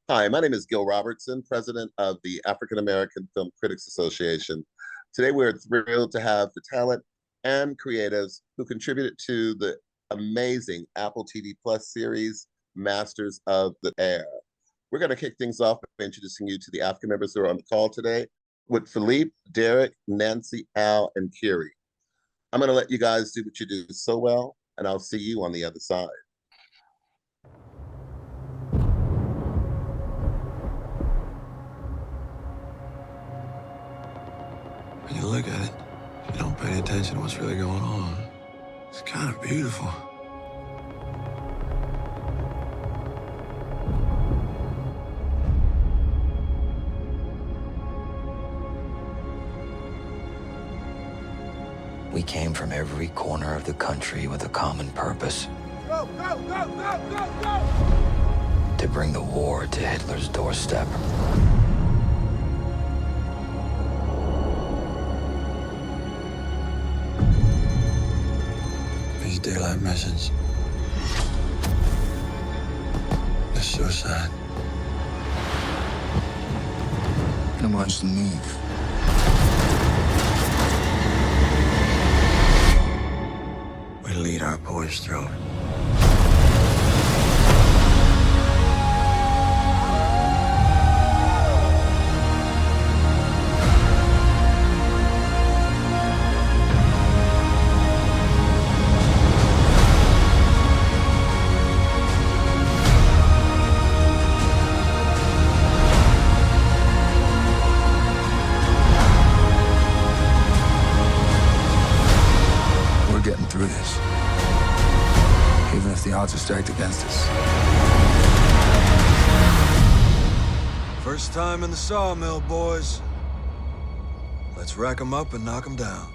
Hi, my name is Gil Robertson, president of the African American Film Critics Association. Today, we're thrilled to have the talent and creatives who contributed to the amazing Apple TV Plus series, Masters of the Air. We're going to kick things off by introducing you to the African members who are on the call today with Philippe, Derek, Nancy, Al, and Kiri. I'm going to let you guys do what you do so well, and I'll see you on the other side. When you look at it, you don't pay attention to what's really going on. It's kind of beautiful. We came from every corner of the country with a common purpose. Go, go, go, go, go, go! To bring the war to Hitler's doorstep. These daylight missions. It's suicide. And watch them move. We lead our boys through it. Through this, even if the odds are stacked against us. First time in the sawmill, boys. Let's rack 'em up and knock 'em down.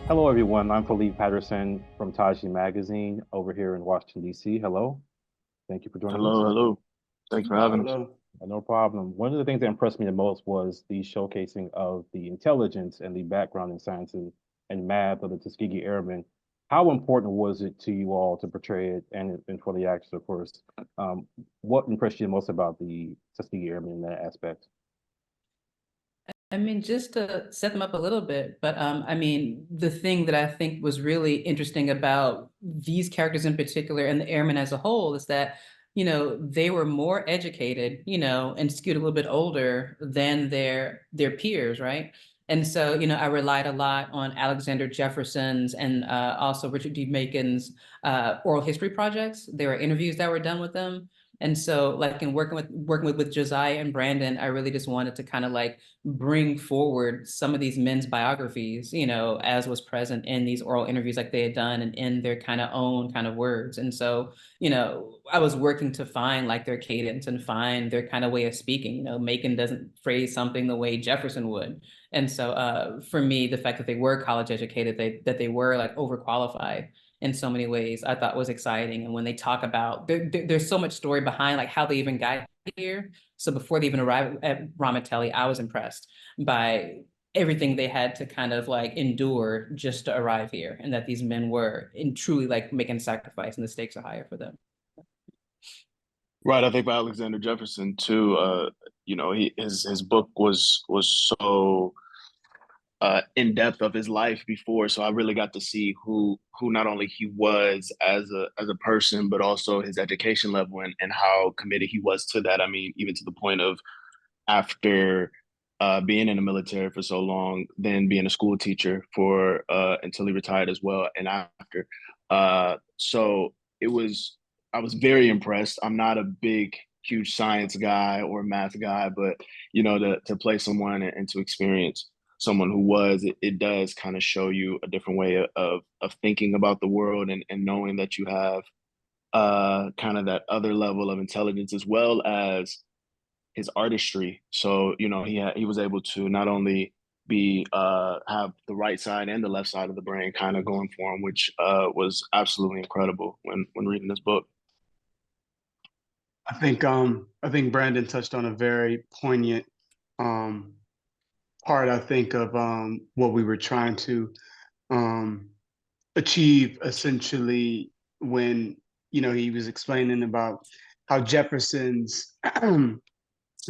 Hello, everyone. I'm Philippe Patterson from Taji Magazine over here in Washington, D.C. Hello. Thank you for joining us. Hello. Thanks for having us. No problem. One of the things that impressed me the most was the showcasing of the intelligence and the background in science and math of the Tuskegee Air Men. How important was it to you all to portray it and for the actors, of course? What impressed you most about the Tuskegee Air Men in that aspect? I mean, just to set them up a little bit, but I mean, the thing that I think was really interesting about these characters in particular and the airmen as a whole is that, you know, they were more educated, you know, and skewed a little bit older than their peers, right? And so, you know, I relied a lot on Alexander Jefferson's and also Richard D. Macon's oral history projects. There were interviews that were done with them. And so, like, in working with Josiah and Branden, I really just wanted to kind of like bring forward some of these men's biographies, you know, as was present in these oral interviews like they had done and in their kind of own kind of words. And so, you know, I was working to find like their cadence and find their kind of way of speaking. You know, Macon doesn't phrase something the way Jefferson would. And so for me, the fact that they were college educated, that they were like overqualified in so many ways, I thought was exciting. And when they talk about, there's so much story behind like how they even got here. So before they even arrived at Ramitelli, I was impressed by everything they had to kind of like endure just to arrive here, and that these men were in truly like making sacrifice, and the stakes are higher for them. Right. I think for Alexander Jefferson too, you know, his book was so in depth of his life before, so I really got to see who not only he was as a person, but also his education level and how committed he was to that. I mean, even to the point of after being in the military for so long, then being a school teacher for until he retired as well, and after. So I was very impressed. I'm not a huge science guy or math guy, but you know, to play someone and to experience someone who was, it does kind of show you a different way of thinking about the world and knowing that you have kind of that other level of intelligence as well as his artistry. So, you know, he was able to not only be have the right side and the left side of the brain kind of going for him, which was absolutely incredible when reading this book. I think Branden touched on a very poignant part, I think, of what we were trying to um, achieve essentially when, he was explaining about how Jefferson's, I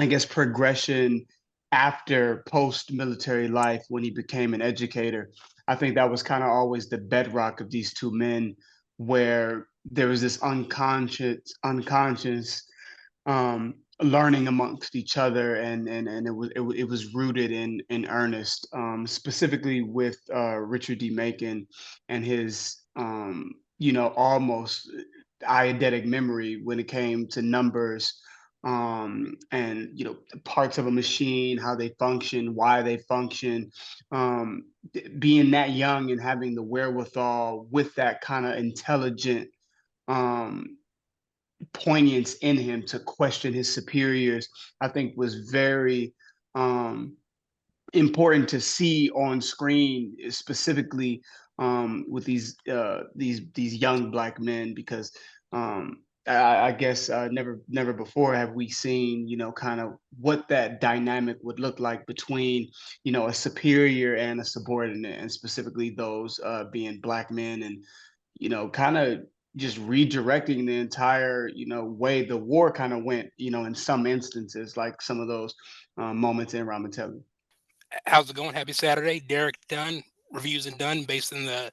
guess, progression after post-military life when he became an educator. I think that was kind of always the bedrock of these two men, where there was this unconscious learning amongst each other, and it was rooted in earnest, specifically with Richard D. Macon and his almost eidetic memory when it came to numbers, and parts of a machine, how they function, why they function. Being that young and having the wherewithal with that kind of intelligent um, poignance in him to question his superiors, I think was very um, important to see on screen, specifically with these young Black men, because I guess never before have we seen, kind of what that dynamic would look like between, a superior and a subordinate, and specifically those being Black men, and kind of just redirecting the entire, way the war kind of went, in some instances, like some of those moments in Ramatelli. How's it going? Happy Saturday. Derek Dunn, reviews and done based in the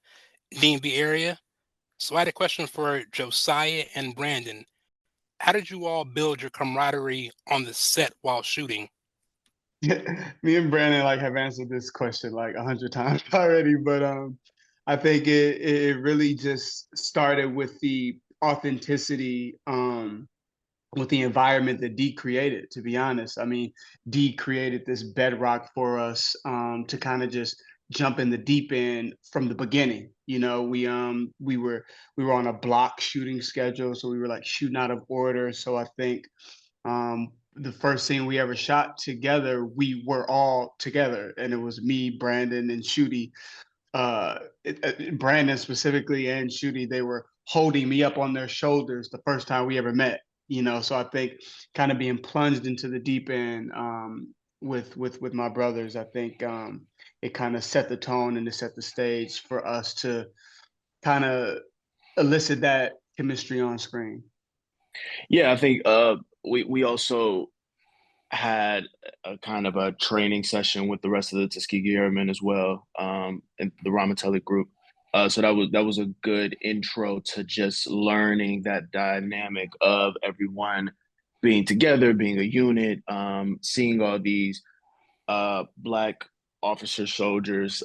DMV area. So I had a question for Josiah and Branden. How did you all build your camaraderie on the set while shooting? Me and Brandon like have answered this question like 100 times already, but I think it really just started with the authenticity, with the environment that Dee created. To be honest, I mean, Dee created this bedrock for us, to kind of just jump in the deep end from the beginning. We were on a block shooting schedule, so we were like shooting out of order. So I think the first scene we ever shot together, we were all together, and it was me, Brandon, and Shooty. Brandon specifically and Shooty, they were holding me up on their shoulders the first time we ever met. So I think kind of being plunged into the deep end, with my brothers, I think it kind of set the tone and it set the stage for us to kind of elicit that chemistry on screen. Yeah, I think we also had a kind of a training session with the rest of the Tuskegee Air Men as well, and the Ramatelli group. So that was a good intro to just learning that dynamic of everyone being together, being a unit, seeing all these Black officer soldiers,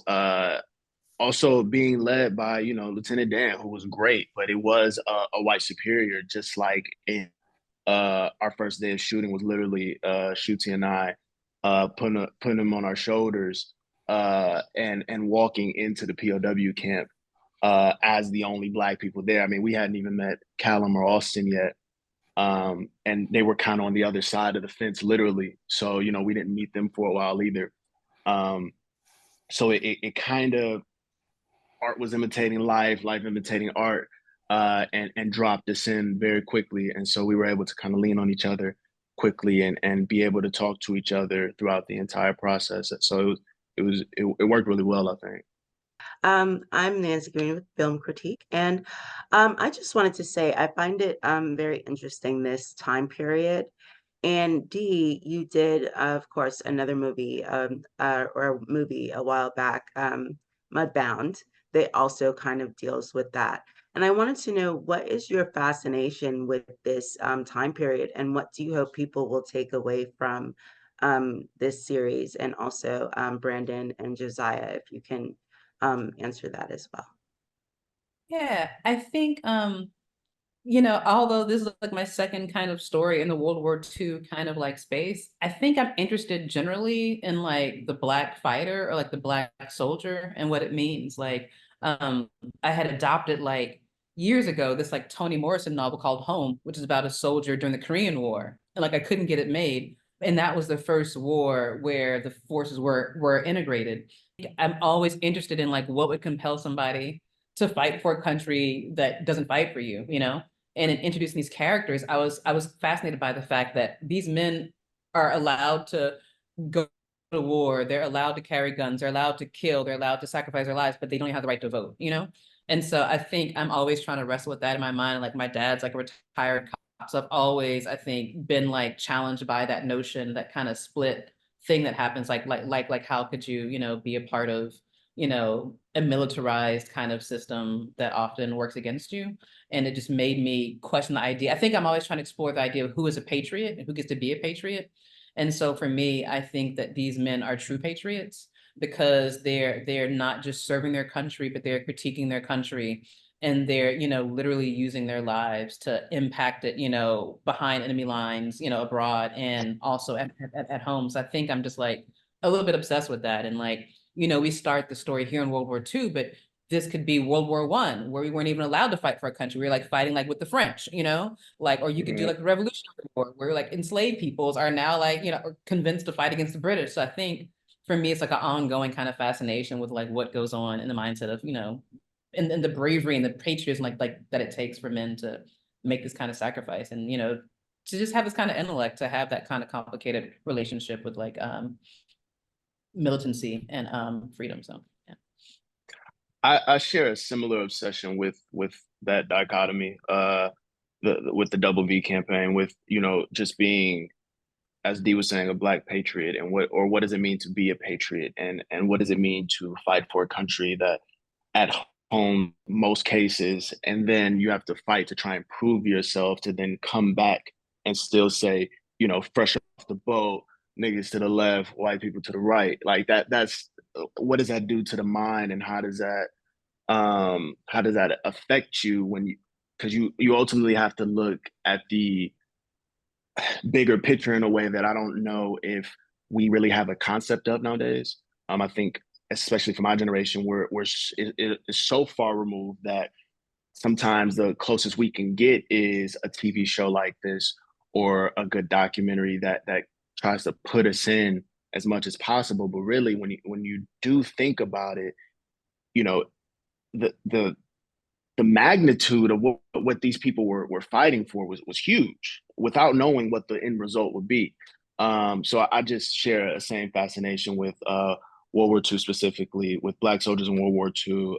also being led by Lieutenant Dan, who was great, but it was a white superior, just like in our first day of shooting was literally Shooty and I putting him on our shoulders, and walking into the POW camp as the only Black people there. I mean, we hadn't even met Callum or Austin yet, and they were kind of on the other side of the fence, literally. So we didn't meet them for a while either. So it kind of, art was imitating life, life imitating art, and dropped us in very quickly. And so we were able to kind of lean on each other quickly, and be able to talk to each other throughout the entire process. So it worked really well, I think. I'm Nancy Green with Film Critique, and I just wanted to say I find it very interesting, this time period. And Dee, you did, of course, another movie, or a movie a while back, Mudbound, that also kind of deals with that. And I wanted to know, what is your fascination with this time period, and what do you hope people will take away from this series, and also Branden and Josiah, if you can answer that as well. Yeah, I think although this is like my second kind of story in the World War II kind of like space, I think I'm interested generally in like the Black fighter, or like the Black soldier, and what it means. Like, I had adopted like years ago this like Toni Morrison novel called Home, which is about a soldier during the Korean War, and like I couldn't get it made, and that was the first war where the forces were integrated. I'm always interested in like what would compel somebody to fight for a country that doesn't fight for you, And in introducing these characters, I was fascinated by the fact that these men are allowed to go to war, they're allowed to carry guns, they're allowed to kill, they're allowed to sacrifice their lives, but they don't have the right to vote, you know? And so I think I'm always trying to wrestle with that in my mind. Like my dad's like a retired cop, so I've always, I think, been like challenged by that notion, that kind of split thing that happens. Like how could you, you know, be a part of, you know, a militarized kind of system that often works against you? And it just made me question the idea. I think I'm always trying to explore the idea of who is a patriot and who gets to be a patriot. And so for me, I think that these men are true patriots because they're not just serving their country, but they're critiquing their country, and they're, you know, literally using their lives to impact it, you know, behind enemy lines, you know, abroad and also at home. So I think I'm just like a little bit obsessed with that. And like, you know, we start the story here in World War II, but this could be World War I, where we weren't even allowed to fight for a country. We were like fighting like with the French, you know, like, or you could do like the Revolutionary War, where like enslaved peoples are now like, you know, convinced to fight against the British. So I think for me, it's like an ongoing kind of fascination with like what goes on in the mindset of, you know, and the bravery and the patriotism like that it takes for men to make this kind of sacrifice, and, you know, to just have this kind of intellect, to have that kind of complicated relationship with like militancy and freedom. So yeah. I share a similar obsession with that dichotomy, with the Double V campaign, with, you know, just being, as Dee was saying, a Black patriot, and what does it mean to be a patriot, and what does it mean to fight for a country that at home most cases, and then you have to fight to try and prove yourself, to then come back and still say, you know, fresh off the boat, niggas to the left, white people to the right, like that's what does that do to the mind, and how does that affect you when you, because you ultimately have to look at the bigger picture in a way that I don't know if we really have a concept of nowadays. I think, especially for my generation, it is so far removed that sometimes the closest we can get is a TV show like this, or a good documentary that tries to put us in as much as possible. But really, when you do think about it, you know, the magnitude of what these people were fighting for was huge, without knowing what the end result would be. So I just share a same fascination with World War II, specifically with Black soldiers in World War II,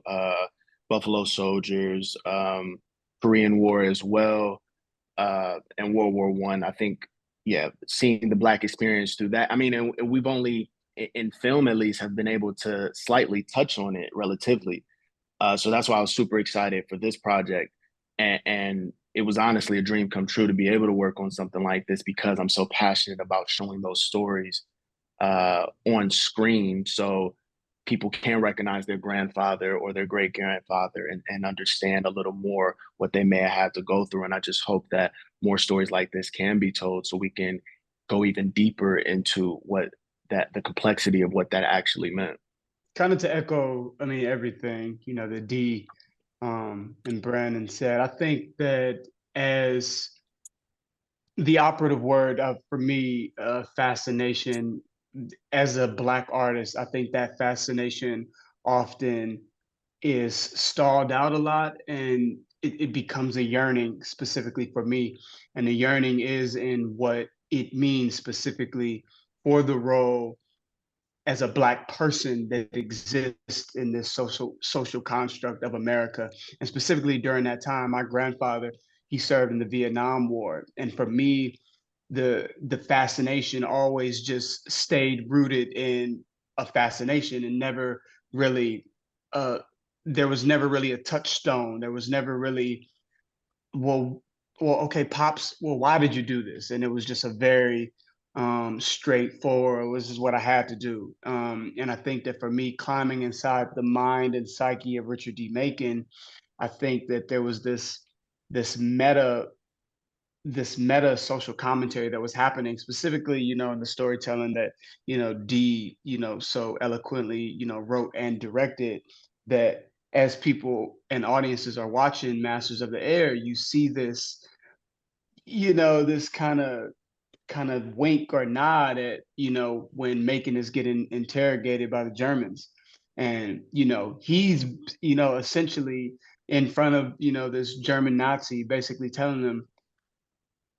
Buffalo Soldiers, Korean War as well, and World War I. I think, yeah, seeing the Black experience through that. I mean, and we've only, in film at least, have been able to slightly touch on it relatively. So that's why I was super excited for this project. And it was honestly a dream come true to be able to work on something like this, because I'm so passionate about showing those stories on screen, so people can recognize their grandfather or their great grandfather, and understand a little more what they may have had to go through. And I just hope that more stories like this can be told, so we can go even deeper into the complexity of what that actually meant. Kind of to echo, I mean, everything, you know, that Dee and Branden said. I think that as the operative word for me, fascination, as a Black artist, I think that fascination often is stalled out a lot, and it becomes a yearning specifically for me. And the yearning is in what it means specifically for the role as a Black person that exists in this social construct of America. And specifically during that time, my grandfather, he served in the Vietnam War. And for me, the fascination always just stayed rooted in a fascination, and never really there was never really a touchstone. There was never really, well, okay, Pops, well, why did you do this? And it was just a very straightforward, this is what I had to do. And I think that for me, climbing inside the mind and psyche of Richard D. Macon, I think that there was this meta social commentary that was happening, specifically, you know, in the storytelling that, you know, Dee, you know, so eloquently, you know, wrote and directed, that as people and audiences are watching Masters of the Air, you see this, you know, this kind of wink or nod at, you know, when Macon is getting interrogated by the Germans. And, you know, he's, you know, essentially in front of, you know, this German Nazi, basically telling them,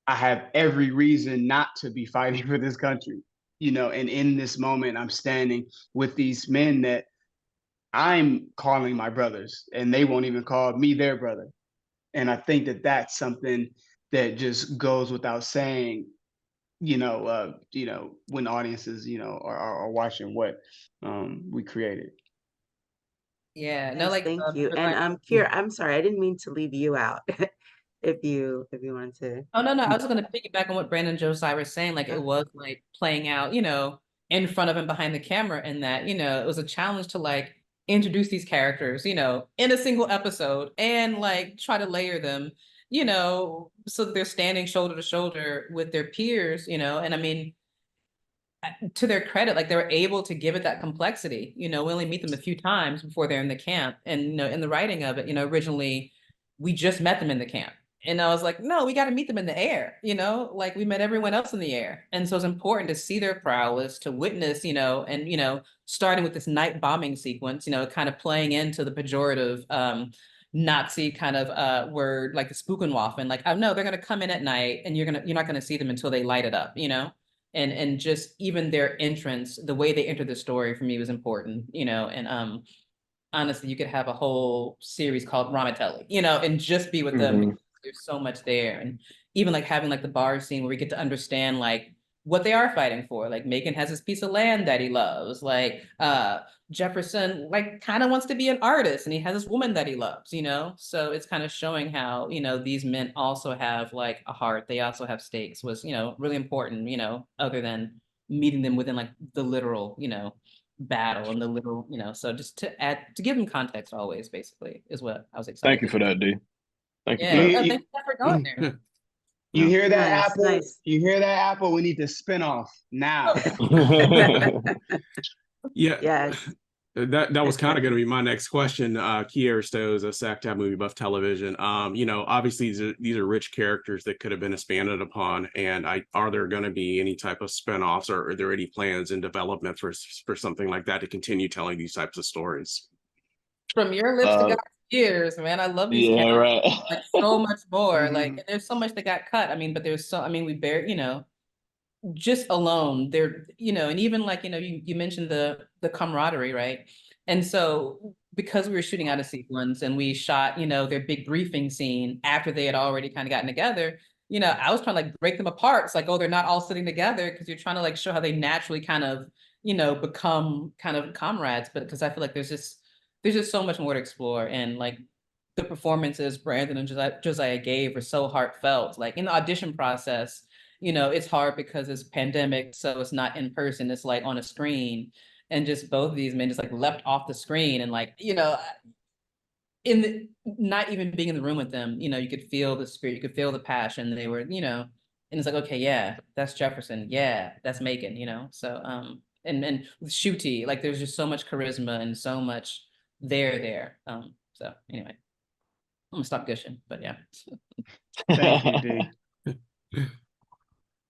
I have every reason not to be fighting for this country. you know, and in this moment, I'm standing with these men that I'm calling my brothers, and they won't even call me their brother. And I think that that's something that just goes without saying, when audiences, are watching what we created. Yeah, no, Nice, like thank you. And Josiah. Kiera, I'm sorry, I didn't mean to leave you out. If you wanted to. Oh no, no, I was just gonna piggyback on what Branden and Josiah were saying. Like it was like playing out, in front of and behind the camera, and that, it was a challenge to like introduce these characters, in a single episode and like try to layer them, so that they're standing shoulder to shoulder with their peers, and I mean, to their credit, like they were able to give it that complexity. We only meet them a few times before they're in the camp. And, in the writing of it, originally we just met them in the camp. And I was like, no, we got to meet them in the air, like we met everyone else in the air. And so it's important to see their prowess, to witness, and, starting with this night bombing sequence, kind of playing into the pejorative Nazi kind of word, like the Spookenwaffen, like, oh no, they're going to come in at night and you're not going to see them until they light it up, and just even their entrance, the way they entered the story for me was important, and honestly, you could have a whole series called Ramatelli, and just be with them because there's so much there. And even like having like the bar scene where we get to understand like what they are fighting for. Like Macon has this piece of land that he loves. Like Jefferson like kind of wants to be an artist and he has this woman that he loves, So it's kind of showing how, these men also have like a heart. They also have stakes was, really important, other than meeting them within like the literal, battle and the literal, so just to give them context always basically is what I was excited. Thank you for that, D. Thank you for Yeah, that. thank you for going there. You hear that, Nice, Apple? nice. You hear that, Apple? We need to spin off now. Yeah, Yes. that was kind of going to be my next question. Kiera Stowe's a SACTAB Movie Buff Television. Obviously these are rich characters that could have been expanded upon. And are there going to be any type of spinoffs, or are there any plans in development for something like that to continue telling these types of stories? From your lips to God's ears, man. I love these Yeah, characters. right. Like so much more. Like and there's so much that got cut. I mean, but we bear, just alone there, and even like, you mentioned the camaraderie, right? And so because we were shooting out a sequence and we shot, their big briefing scene after they had already kind of gotten together, I was trying to like break them apart. It's like, oh, they're not all sitting together because you're trying to like show how they naturally kind of, become kind of comrades. But because I feel like there's just so much more to explore. And like the performances Branden and Josiah gave were so heartfelt. Like in the audition process, it's hard because it's pandemic, so it's not in person, it's like on a screen. And just both of these men just like leapt off the screen and like, not even being in the room with them, you could feel the spirit, you could feel the passion. They were, and it's like, okay, yeah, that's Jefferson. Yeah, that's Macon, So and with Shuti, like there's just so much charisma and so much there. So anyway, I'm gonna stop gushing, but yeah. Thank you, D.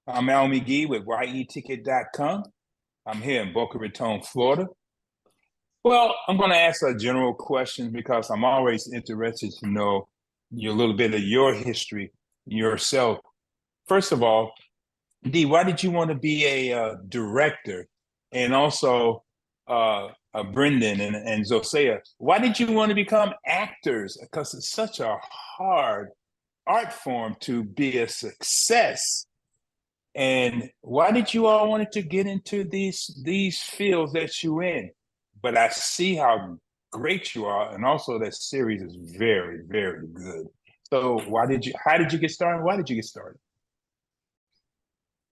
I'm Al McGee with YETicket.com. I'm here in Boca Raton, Florida. Well, I'm going to ask a general question because I'm always interested to know a little bit of your history yourself. First of all, Dee, why did you want to be a director? And also, Branden and Josiah, why did you want to become actors? Because it's such a hard art form to be a success. And why did you all want to get into these fields that you're in? But I see how great you are, and also that series is very, very good. So how did you get started? Why did you get started?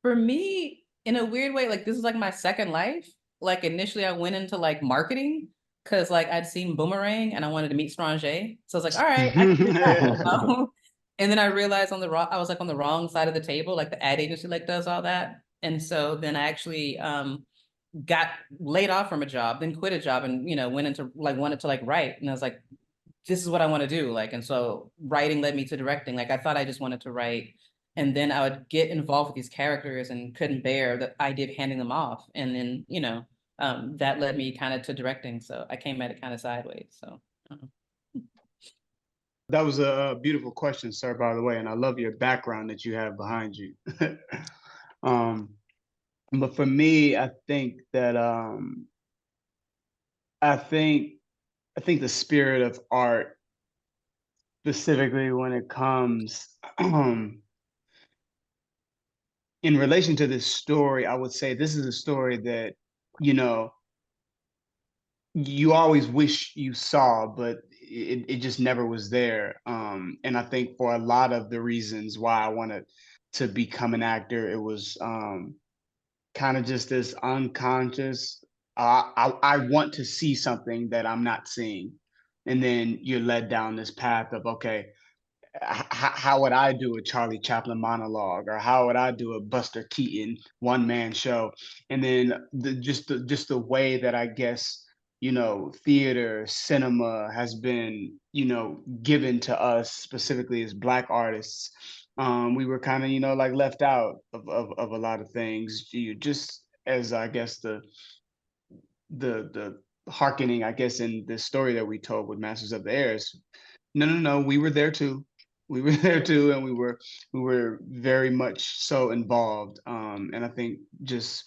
For me, in a weird way, like this is like my second life. Like initially I went into like marketing because like I'd seen Boomerang and I wanted to meet Stranger. So I was like, all right, I can do that. And then I realized I was like on the wrong side of the table, like the ad agency like does all that. And so then I actually got laid off from a job, then quit a job and went into like wanted to like write. And I was like, this is what I want to do. Like, and so writing led me to directing. Like I thought I just wanted to write. And then I would get involved with these characters and couldn't bear the idea of handing them off. And then, that led me kind of to directing. So I came at it kind of sideways. So. That was a beautiful question, sir, by the way, and I love your background that you have behind you. But for me, I think that I think I think the spirit of art, specifically when it comes in relation to this story, I would say this is a story that, you know, you always wish you saw, but it just never was there. And I think for a lot of the reasons why I wanted to become an actor, it was kind of just this unconscious. I want to see something that I'm not seeing, and then you're led down this path of, okay, how would I do a Charlie Chaplin monologue, or how would I do a Buster Keaton one man show? And then just the way that I guess, you know, theater, cinema has been, you know, given to us specifically as Black artists. We were kind of, you know, like left out of a lot of things. You just as I guess the hearkening, I guess, in the story that we told with Masters of the Airs. No, no, no, we were there too. We were there too, and we were very much so involved. And I think just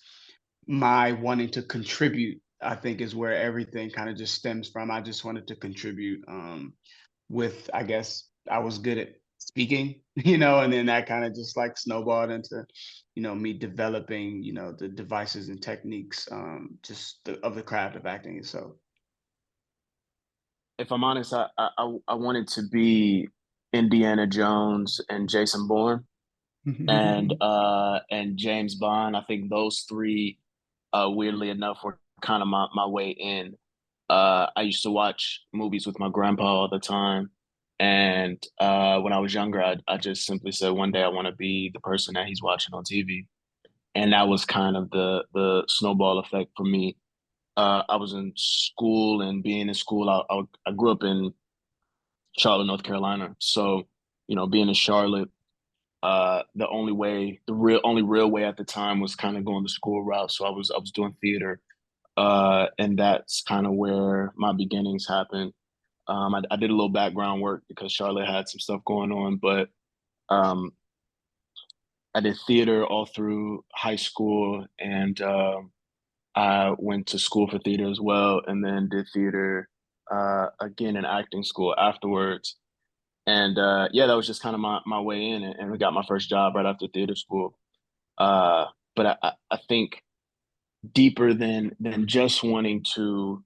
my wanting to contribute, I think, is where everything kind of just stems from. I just wanted to contribute. With, I guess, I was good at speaking, you know, and then that kind of just like snowballed into, you know, me developing, you know, the devices and techniques, of the craft of acting itself. If I'm honest, I wanted to be Indiana Jones and Jason Bourne and James Bond. I think those three, weirdly enough, were kind of my way in. I used to watch movies with my grandpa all the time. And when I was younger, I just simply said one day I want to be the person that he's watching on TV. And that was kind of the snowball effect for me. I was in school, and being in school, I grew up in Charlotte, North Carolina. So, you know, being in Charlotte, the only real way at the time was kind of going the school route. So I was doing theater, and that's kind of where my beginnings happened. I did a little background work because Charlotte had some stuff going on, but um, I did theater all through high school, and I went to school for theater as well, and then did theater again in acting school afterwards. And yeah, that was just kind of my way in, and I got my first job right after theater school. But I think deeper than just wanting to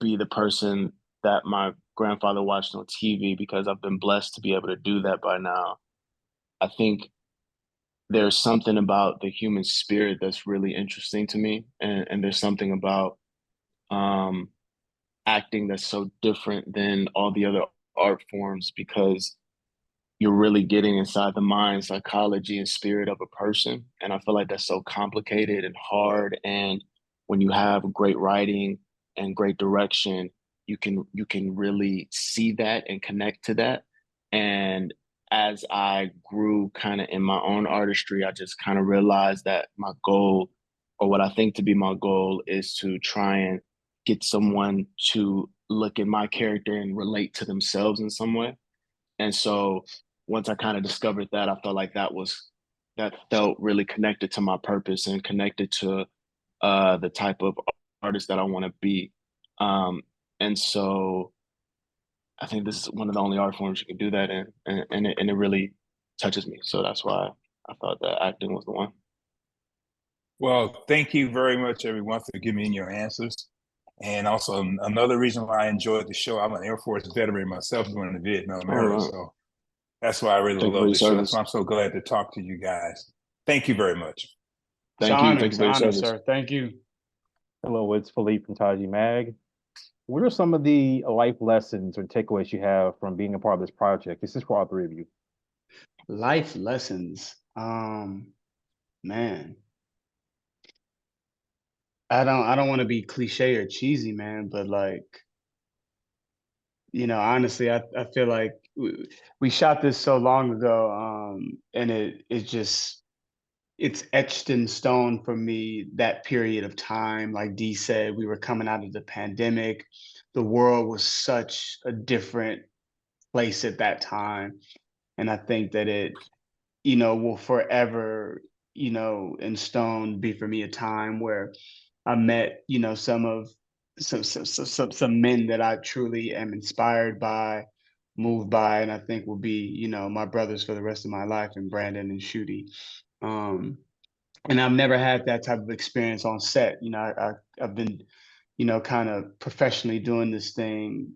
be the person that my grandfather watched on TV, because I've been blessed to be able to do that by now. I think there's something about the human spirit that's really interesting to me, and there's something about um, acting that's so different than all the other art forms, because you're really getting inside the mind, psychology, and spirit of a person. And I feel like that's so complicated and hard. And when you have great writing and great direction, you can really see that and connect to that. And as I grew kind of in my own artistry, I just kind of realized that my goal, or what I think to be my goal, is to try and get someone to look at my character and relate to themselves in some way. And so once I kind of discovered that, I felt like that felt really connected to my purpose and connected to the type of artist that I want to be. And so I think this is one of the only art forms you can do that in, and it really touches me. So that's why I thought that acting was the one. Well, thank you very much, everyone, for giving me your answers. And also another reason why I enjoyed the show, I'm an Air Force veteran myself during the Vietnam era. Right. So that's why I really Thank you for love your the show. service. So I'm so glad to talk to you guys. Thank you very much. Thank you. Thank you It's for an your honor, service. sir. Thank you. Hello, it's Philippe from Taji Mag. What are some of the life lessons or takeaways you have from being a part of this project? This is for all three of you. Life lessons. Man, I don't want to be cliche or cheesy, man, but like, you know, honestly, I feel like we shot this so long ago, and it's etched in stone for me, that period of time. Like Dee said, we were coming out of the pandemic. The world was such a different place at that time. And I think that it, you know, will forever in stone be for me a time where I met, some men that I truly am inspired by, moved by, and I think will be, my brothers for the rest of my life, in Branden and Shooty. And I've never had that type of experience on set. I've been, kind of professionally doing this thing,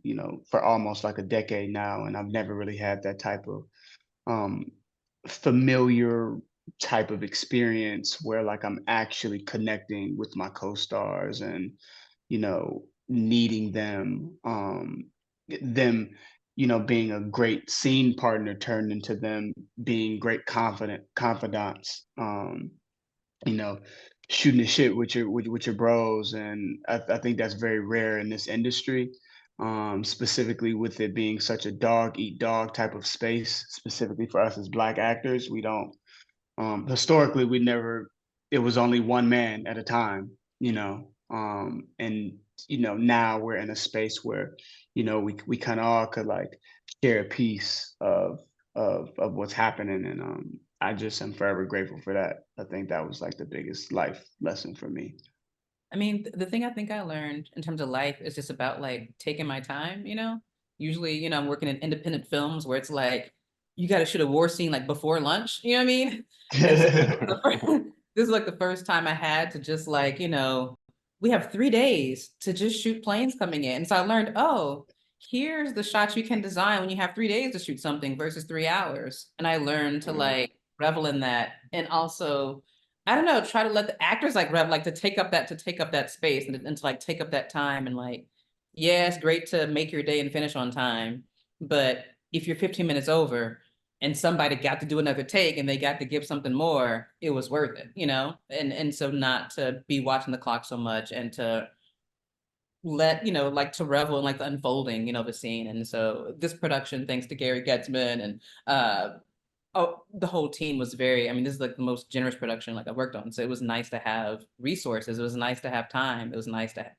for almost like a decade now, and I've never really had that type of um, familiar type of experience where like I'm actually connecting with my co-stars and needing them being a great scene partner turned into them being great confidants, you know shooting the shit with your bros. And I think that's very rare in this industry, specifically with it being such a dog eat dog type of space. Specifically for us as Black actors, we don't, historically, we never, it was only one man at a time, and now we're in a space where we kind of all could like share a piece of what's happening. And I just am forever grateful for that. I think that was like the biggest life lesson for me. I mean, the thing I think I learned in terms of life is just about like taking my time, Usually, I'm working in independent films where it's like you got to shoot a war scene like before lunch, you know what I mean? And so this is like the first time I had to just like, we have 3 days to just shoot planes coming in. And so I learned, oh, here's the shots you can design when you have 3 days to shoot something versus 3 hours. And I learned to like revel in that. And also, I don't know, try to let the actors like rev, like to take up that space and to like take up that time. And like, yeah, it's great to make your day and finish on time, but if you're 15 minutes over and somebody got to do another take and they got to give something more, it was worth it, And so not to be watching the clock so much and to let, like to revel in like the unfolding, of a scene. And so this production, thanks to Gary Getzman and the whole team was very, I mean, this is like the most generous production like I worked on. So it was nice to have resources. It was nice to have time. It was nice to,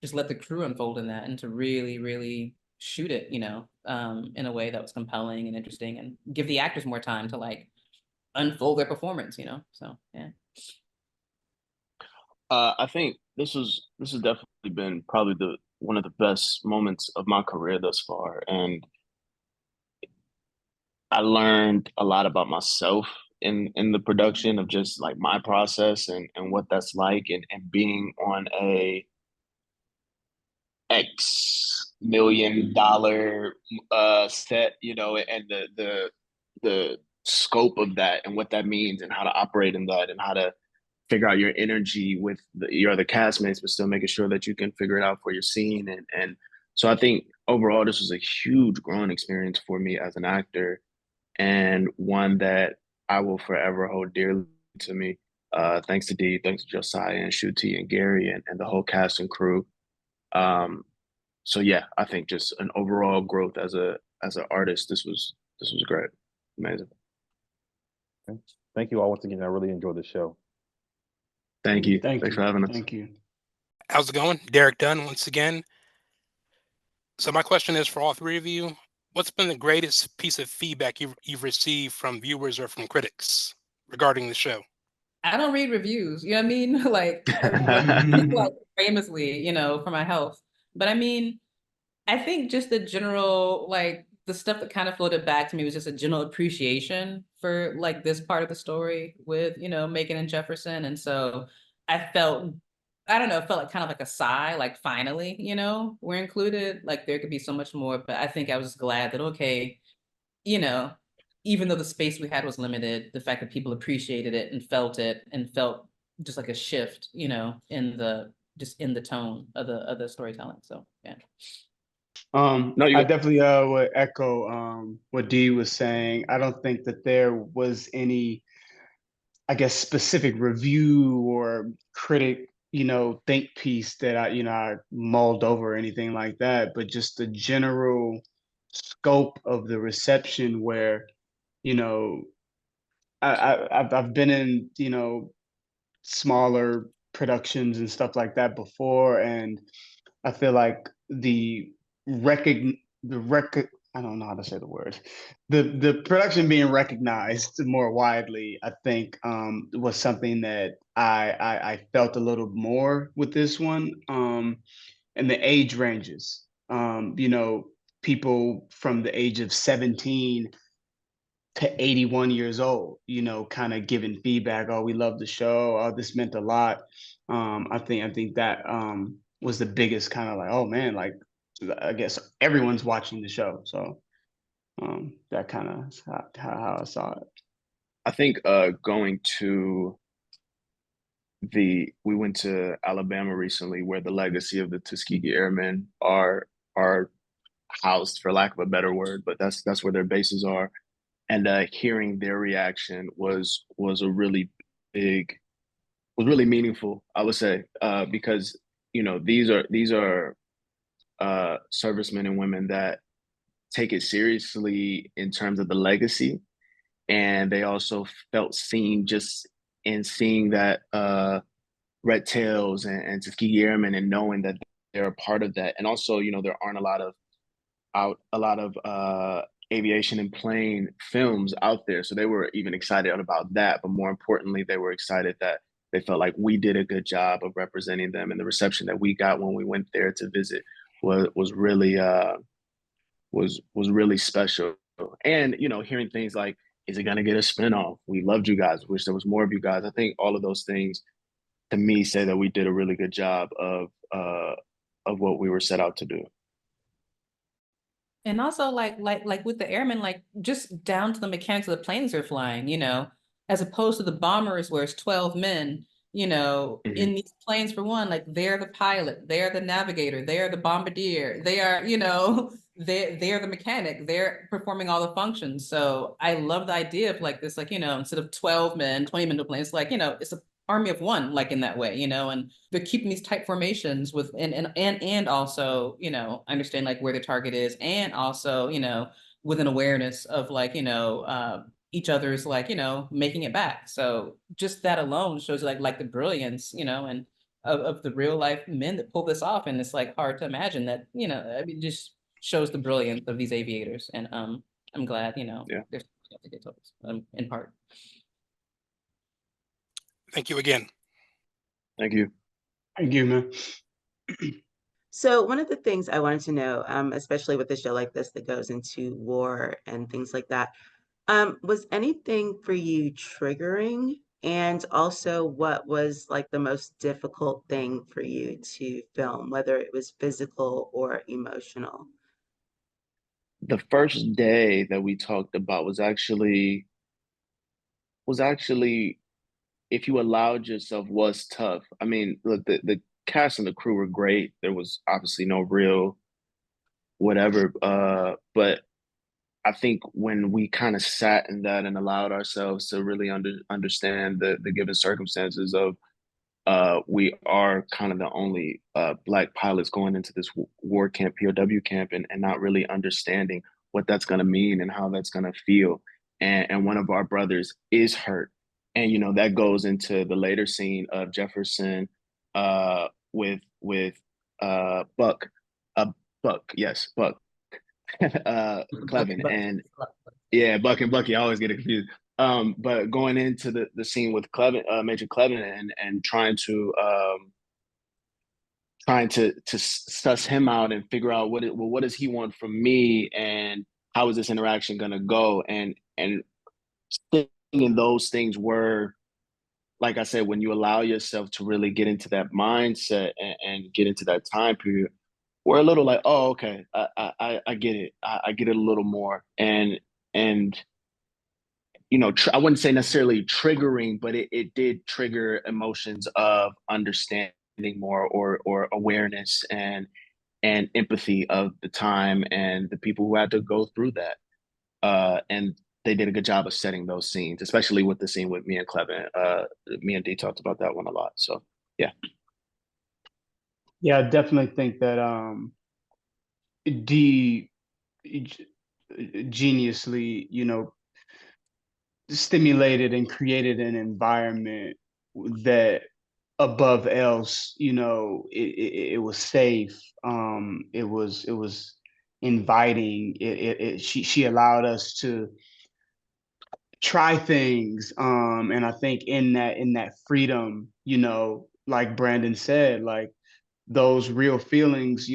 just let the crew unfold in that and to really, really shoot it, in a way that was compelling and interesting and give the actors more time to like unfold their performance, So yeah. I think this has definitely been probably the one of the best moments of my career thus far, and I learned a lot about myself in the production of just like my process and what that's like, and being on a X million-dollar set, and the scope of that and what that means and how to operate in that and how to figure out your energy with your other castmates, but still making sure that you can figure it out for your scene. And so I think overall this was a huge growing experience for me as an actor, and one that I will forever hold dearly to me. Thanks to Dee, thanks to Josiah and Shuti and Gary and the whole cast and crew. So yeah, I think just an overall growth as an artist. This was great, amazing. Thank you all once again. I really enjoyed the show. Thank you. Thanks for having us. Thank you. How's it going? Derek Dunn once again. So my question is for all three of you: what's been the greatest piece of feedback you've received from viewers or from critics regarding the show? I don't read reviews, you know what I mean? Like, like famously, for my health. But I mean, I think just the general, like the stuff that kind of floated back to me was just a general appreciation for like this part of the story with, Macon and Jefferson. And so I felt, I don't know, it felt like kind of like a sigh, like finally, we're included. Like there could be so much more, but I think I was just glad that, okay, you know, even though the space we had was limited, the fact that people appreciated it and felt just like a shift, in the tone of the storytelling. So yeah. No, I definitely would echo what Dee was saying. I don't think that there was any, I guess, specific review or critic, think piece that I mulled over or anything like that, but just the general scope of the reception where, I've been in, smaller productions and stuff like that before, and I feel like the recog the rec I don't know how to say the word. The production being recognized more widely, I think, was something that I felt a little more with this one. And the age ranges. You know, people from the age of 17 to 81 years old, you know, kind of giving feedback. Oh, we love the show. Oh, this meant a lot. I think that was the biggest kind of like, oh man, like I guess everyone's watching the show. So that kind of how I saw it. I think going to we went to Alabama recently, where the legacy of the Tuskegee Airmen are housed, for lack of a better word, but that's where their bases are. And hearing their reaction was a really big, was really meaningful, I would say, because you know these are servicemen and women that take it seriously in terms of the legacy, and they also felt seen just in seeing that Red Tails and Tuskegee Airmen, and knowing that they're a part of that. And also, you know, there aren't a lot of aviation and plane films out there, so they were even excited about that. But more importantly, they were excited that they felt like we did a good job of representing them, and the reception that we got when we went there to visit was really was really special. And you know, hearing things like, is it going to get a spinoff? We loved you guys. Wish there was more of you guys. I think all of those things, to me, say that we did a really good job of what we were set out to do. And also like with the airmen, like just down to the mechanics of the planes they're flying, you know, as opposed to the bombers where it's 12 men, you know, in these planes. For one, like they're the pilot, they're the navigator, they're the bombardier, they are, you know, they're the mechanic, they're performing all the functions. So I love the idea of like this, like, you know, instead of 12 men, 20 men to plane, it's like, you know, it's a army of one, like in that way, you know, and they're keeping these tight formations with and also, you know, understand like where the target is, and also, you know, with an awareness of like, you know, each other's like, you know, making it back. So just that alone shows like the brilliance, you know, and of the real life men that pull this off. And it's like hard to imagine that, you know, I mean, just shows the brilliance of these aviators. And I'm glad, you know, Yeah. there's to get told in part. Thank you again. Thank you. Thank you, man. So one of the things I wanted to know, especially with a show like this that goes into war and things like that, was anything for you triggering? And also, what was like the most difficult thing for you to film, whether it was physical or emotional? The first day that we talked about was actually, if you allowed yourself, was tough. I mean, look, the cast and the crew were great. There was obviously no real whatever, but I think when we kind of sat in that and allowed ourselves to really understand the given circumstances of we are kind of the only Black pilots going into this war camp, POW camp, and not really understanding what that's going to mean and how that's going to feel. And one of our brothers is hurt. And, you know, that goes into the later scene of Jefferson with Buck, Buck, yes, Buck, Clevin. And yeah, Buck and Bucky, I always get it confused. But going into the scene with Clevin, Major Clevin, and trying to suss him out and figure out what does he want from me, and how is this interaction gonna go, and thinking those things were, like I said, when you allow yourself to really get into that mindset and get into that time period, we're a little like, oh, okay, I get it, I get it a little more, and you know, I wouldn't say necessarily triggering, but it did trigger emotions of understanding more, or awareness and empathy of the time and the people who had to go through that. And they did a good job of setting those scenes, especially with the scene with me and Clevin. Me and Dee talked about that one a lot. So yeah. Yeah, I definitely think that Dee geniusly, you know, stimulated and created an environment that above else, you know, it was safe. It was inviting. She allowed us to try things. And I think in that freedom, like Branden said, like those real feelings,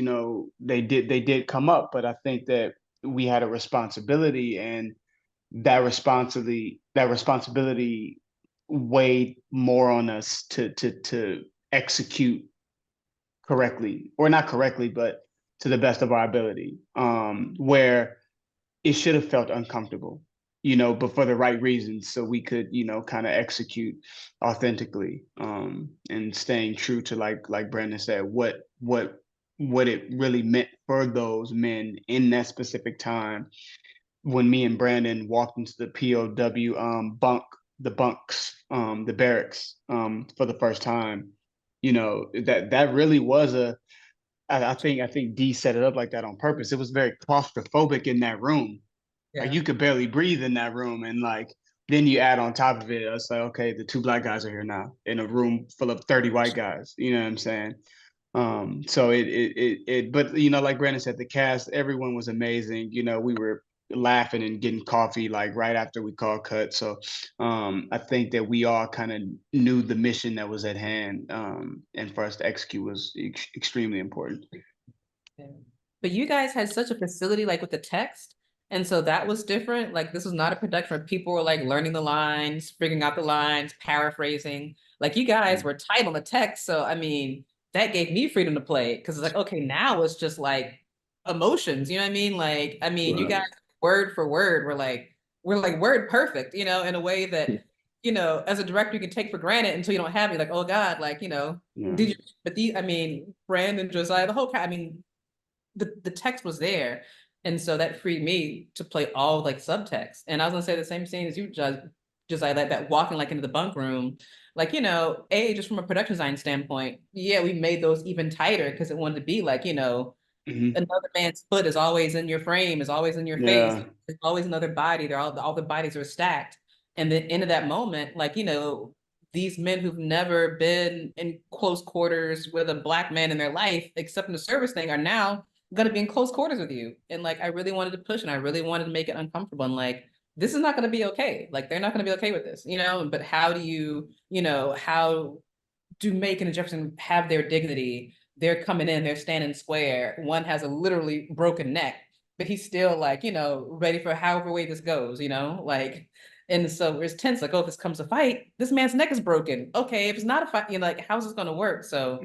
they did come up, but I think that we had a responsibility, and that responsibility weighed more on us to execute correctly, or not correctly, but to the best of our ability. Where it should have felt uncomfortable, but for the right reasons, so we could, kind of execute authentically, and staying true to, like Branden said, what it really meant for those men in that specific time. When me and Branden walked into the POW the barracks, for the first time, that really was I think Dee set it up like that on purpose. It was very claustrophobic in that room. Like, Yeah. you could barely breathe in that room, and like then you add on top of it, it's like, okay, the two black guys are here now in a room full of 30 white guys. You know what I'm saying? So but like Branden said, the cast, everyone was amazing. We were laughing and getting coffee like right after we called cut. So I think that we all kind of knew the mission that was at hand, and for us to execute was extremely important. Yeah. But you guys had such a facility like with the text. And so that was different. Like this was not a production where people were like learning the lines, figuring out the lines, paraphrasing. Like you guys were tight on the text. So I mean, that gave me freedom to play because it's like, okay, now it's just like emotions, you know what I mean? Like, I mean, you guys word for word we're like word perfect, in a way that, as a director you can take for granted until you don't have it. Like, oh God, like, Yeah. did you, but I mean, Branden and Josiah, the whole, I mean, the text was there. And so that freed me to play all like subtext. And I was gonna say the same thing as you, Josiah, that walking like into the bunk room, like, just from a production design standpoint, yeah, we made those even tighter because it wanted to be like, another man's foot is always in your frame, is always in your face. Yeah. There's always another body. They're all the bodies are stacked. And then into that moment, like, these men who've never been in close quarters with a black man in their life, except in the service thing, are now going to be in close quarters with you. And like, I really wanted to push and I really wanted to make it uncomfortable. And like, this is not going to be okay. Like, they're not going to be okay with this, but how do you, how do Macon and Jefferson have their dignity? They're coming in, they're standing square. One has a literally broken neck, but he's still like, ready for however way this goes, like, and so it's tense, like, oh, if this comes a fight, this man's neck is broken. Okay, if it's not a fight, like, how's this gonna work? So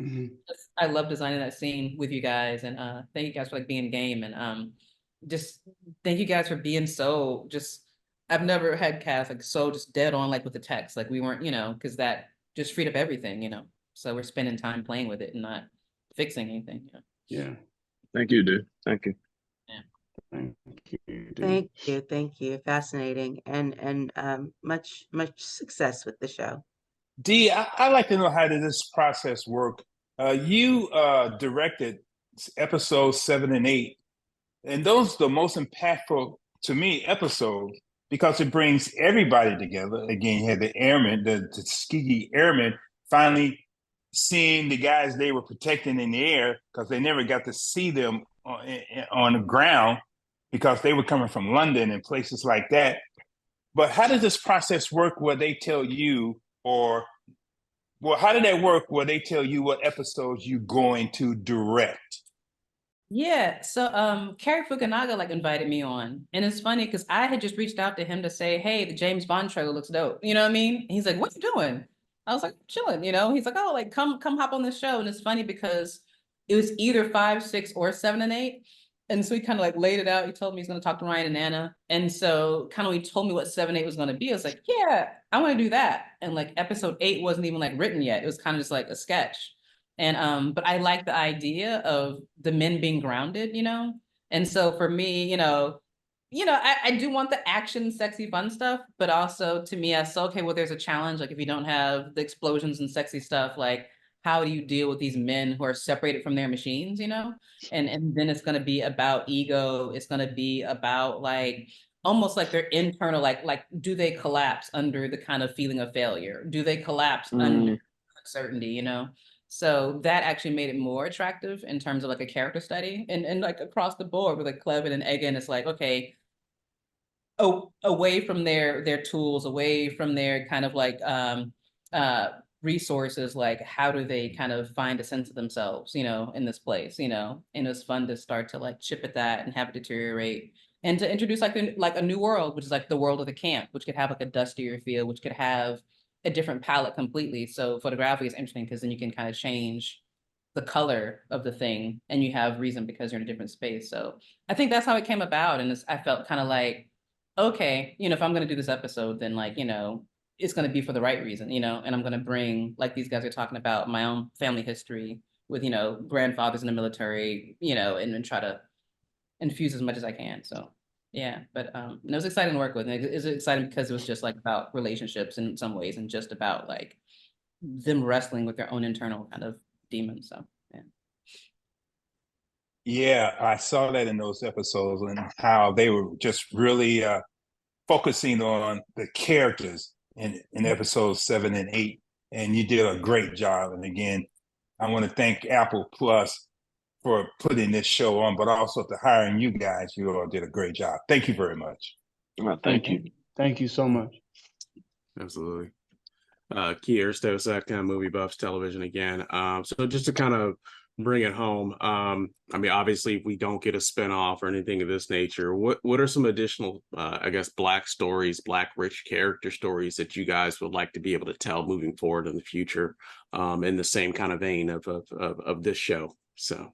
I love designing that scene with you guys, and thank you guys for like being game, and just thank you guys for being so just. I've never had cast like so just dead on like with the text, like we weren't, because that just freed up everything, so we're spending time playing with it and not fixing anything. Yeah. Thank you, dude. Thank you. Thank you. Fascinating, and much success with the show. Dee, I'd like to know, how did this process work? You directed episodes 7 and 8, and those are the most impactful to me episodes because it brings everybody together. Again, you had the airmen, the Tuskegee Air Men, finally seeing the guys they were protecting in the air, because they never got to see them on the ground because they were coming from London and places like that. But how does this process work where they tell you, how did that work where they tell you what episodes you're going to direct? Yeah, so Cary Fukunaga like invited me on, and it's funny because I had just reached out to him to say, hey, the James Bond trailer looks dope, you know what I mean? And he's like, what you doing? I was like, chilling, he's like, oh, like come hop on this show. And it's funny because it was either 5, 6, or 7 and 8. And so he kind of like laid it out. He told me he's going to talk to Ryan and Anna. And so kind of he told me what 7, 8 was going to be. I was like, yeah, I want to do that. And like episode 8 wasn't even like written yet. It was kind of just like a sketch. And but I like the idea of the men being grounded, And so for me, I do want the action, sexy, fun stuff, but also to me, I said, okay, well, there's a challenge. Like if you don't have the explosions and sexy stuff, like how do you deal with these men who are separated from their machines, And then it's going to be about ego. It's going to be about like almost like their internal, like do they collapse under the kind of feeling of failure? Do they collapse under uncertainty, So that actually made it more attractive in terms of like a character study, and like across the board with like Clevin and Egan, it's like, okay, away from their tools, away from their kind of like resources, like how do they kind of find a sense of themselves, in this place, and it's fun to start to like chip at that and have it deteriorate, and to introduce like a new world, which is like the world of the camp, which could have like a dustier feel, which could have a different palette completely. So photographically is interesting because then you can kind of change the color of the thing, and you have reason because you're in a different space. So I think that's how it came about, and I felt kind of like, okay, if I'm going to do this episode, then like, it's going to be for the right reason, and I'm going to bring, like these guys are talking about, my own family history with, grandfathers in the military, and try to infuse as much as I can. So yeah, but it was exciting to work with. And it was exciting because it was just like about relationships in some ways, and just about like them wrestling with their own internal kind of demons. So yeah. Yeah, I saw that in those episodes and how they were just really focusing on the characters in episodes 7 and 8. And you did a great job. And again, I want to thank Apple Plus for putting this show on, but also to hiring you guys. You all did a great job. Thank you very much. Well, thank you. Thank you so much. Absolutely. Kier Stos, kind of movie buffs television again. So just to kind of bring it home, I mean, obviously, if we don't get a spinoff or anything of this nature, what are some additional, I guess, Black stories, Black rich character stories that you guys would like to be able to tell moving forward in the future, in the same kind of vein of this show? So.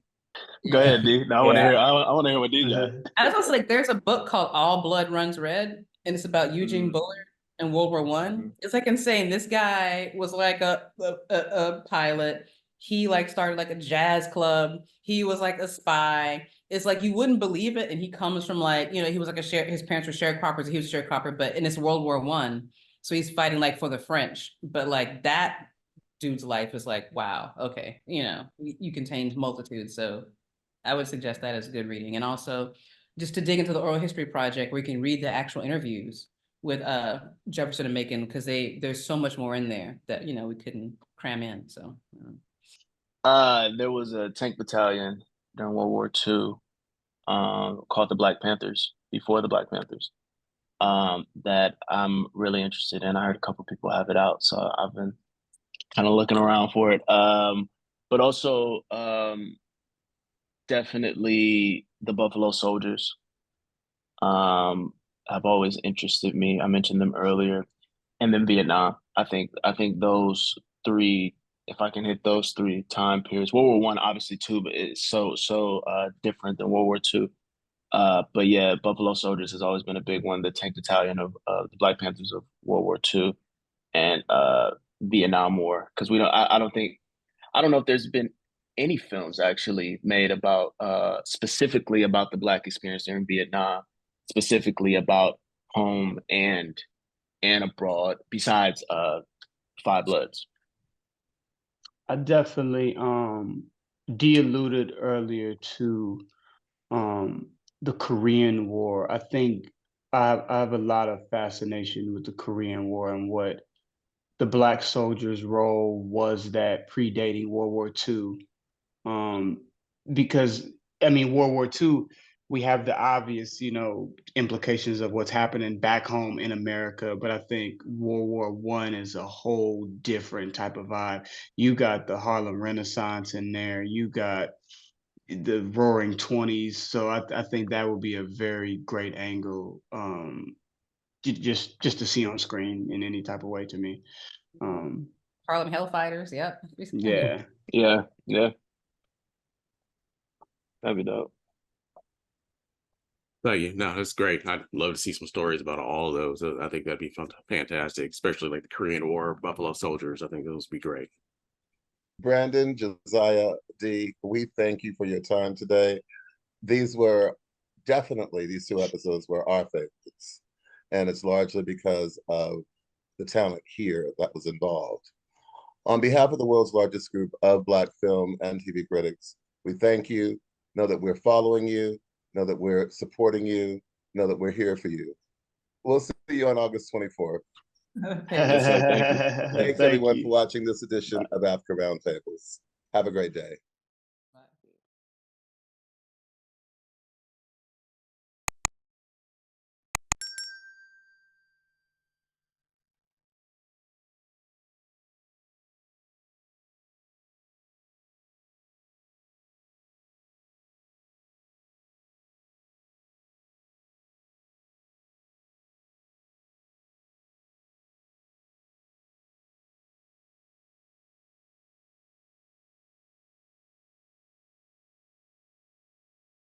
Go ahead, Dee. I want to hear. I want to hear what Dee got. I was also like, there's a book called All Blood Runs Red, and it's about Eugene Bullard in World War One. It's like insane. This guy was like a pilot. He like started like a jazz club. He was like a spy. It's like you wouldn't believe it. And he comes from like, he was like his parents were sharecroppers. He was a sharecropper, but and it's World War One. So he's fighting like for the French. But like that dude's life is like, wow, okay, you contained multitudes. So I would suggest that as good reading. And also just to dig into the oral history project where you can read the actual interviews with Jefferson and Macon, because there's so much more in there that we couldn't cram in. So there was a tank battalion during World War II called the Black Panthers, before the Black Panthers, that I'm really interested in. I heard a couple people have it out, so I've been kind of looking around for it. But also definitely the Buffalo Soldiers have always interested me. I mentioned them earlier. And then Vietnam. I think those three, if I can hit those 3 time periods, World War One obviously too, but it's so different than World War II. But yeah, Buffalo Soldiers has always been a big one. The tank battalion of the Black Panthers of World War II, and Vietnam War. Because I don't know if there's been any films actually made about specifically about the Black experience during Vietnam, specifically about home and abroad, besides Five Bloods. I definitely Dee alluded earlier to the Korean War. I think I have a lot of fascination with the Korean War and what the Black soldiers' role was that predating World War II. Because I mean, World War II, we have the obvious, implications of what's happening back home in America. But I think World War One is a whole different type of vibe. You got the Harlem Renaissance in there. You got the Roaring Twenties. So I think that would be a very great angle, just to see on screen in any type of way to me. Harlem Hellfighters, yep. Yeah. That'd be dope. Thank you. No, that's great. I'd love to see some stories about all of those. I think that'd be fantastic, especially like the Korean War, Buffalo Soldiers. I think those would be great. Branden, Josiah, Dee, we thank you for your time today. These 2 episodes were our favorites. And it's largely because of the talent here that was involved. On behalf of the world's largest group of Black film and TV critics, we thank you. Know that we're following you. Know that we're supporting you. Know that we're here for you. We'll see you on August 24th. Yes, sir. Thank you. Thanks Thank everyone you. for watching this edition of Africa Roundtables. Have a great day.